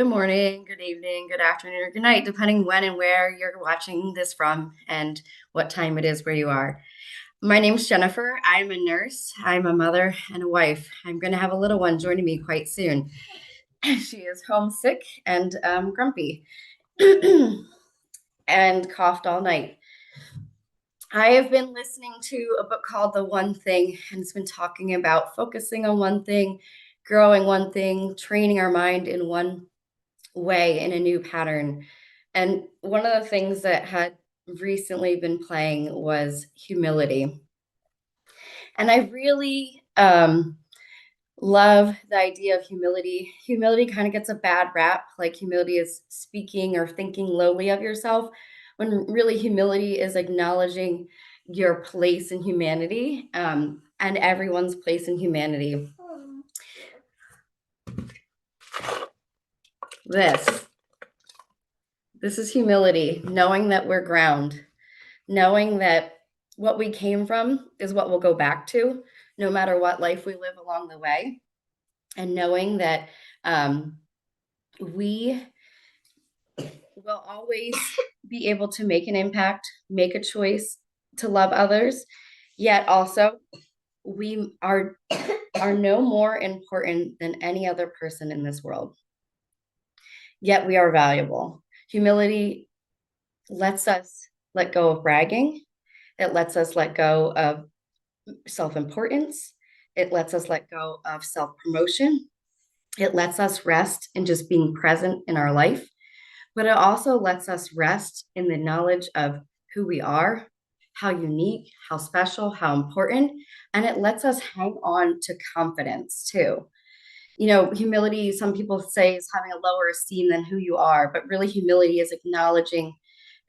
Good morning, good evening, good afternoon, or good night, depending when and where you're watching this from and what time it is where you are. My name's Jennifer. I'm a nurse. I'm a mother and a wife. I'm going to have a little one joining me quite soon. She is homesick and grumpy and coughed all night. I have been listening to a book called The One Thing, and it's been talking about focusing on one thing, growing one thing, training our mind in one way in a new pattern. And one of the things that had recently been playing was humility. And I really love the idea of humility. Humility kind of gets a bad rap, like humility is speaking or thinking lowly of yourself, when really humility is acknowledging your place in humanity and everyone's place in humanity. This is humility, knowing that we're ground, knowing that what we came from is what we'll go back to, no matter what life we live along the way, and knowing that we will always be able to make an impact, make a choice to love others, yet also we are no more important than any other person in this world. Yet we are valuable. Humility lets us let go of bragging. It lets us let go of self-importance. It lets us let go of self-promotion. It lets us rest in just being present in our life, but it also lets us rest in the knowledge of who we are, how unique, how special, how important, and it lets us hang on to confidence too. You know, humility, some people say, is having a lower esteem than who you are, but really humility is acknowledging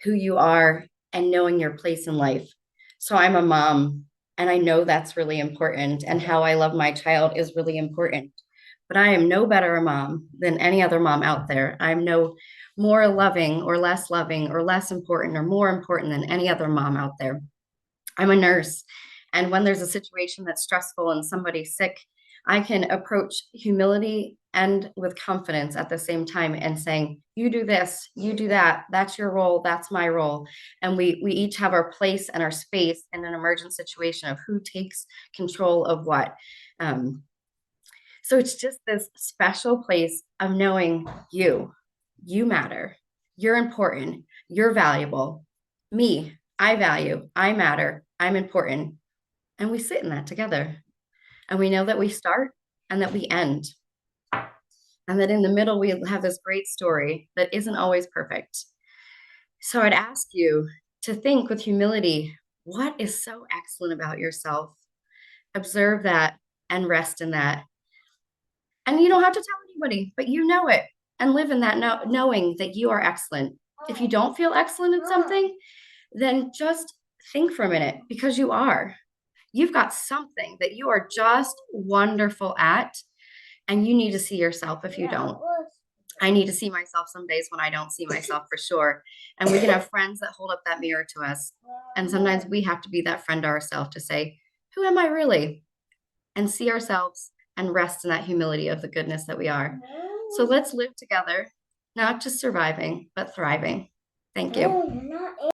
who you are and knowing your place in life. So I'm a mom, and I know that's really important, and how I love my child is really important. But I am no better a mom than any other mom out there. I'm no more loving or less important or more important than any other mom out there. I'm a nurse. And when there's a situation that's stressful and somebody's sick, I can approach humility and with confidence at the same time and saying, you do this, you do that, that's your role, that's my role. And we each have our place and our space in an emergent situation of who takes control of what. So it's just this special place of knowing you matter, you're important, you're valuable. Me, I value, I matter, I'm important. And we sit in that together. And we know that we start and that we end. And that in the middle, we have this great story that isn't always perfect. So I'd ask you to think with humility, what is so excellent about yourself? Observe that and rest in that. And you don't have to tell anybody, but you know it and live in that knowing that you are excellent. If you don't feel excellent at something, then just think for a minute because you are. You've got something that you are just wonderful at, and you need to see yourself if you don't. I need to see myself some days when I don't see myself for sure. And we can have friends that hold up that mirror to us. And sometimes we have to be that friend to ourselves to say, who am I really? And see ourselves and rest in that humility of the goodness that we are. So let's live together, not just surviving, but thriving. Thank you.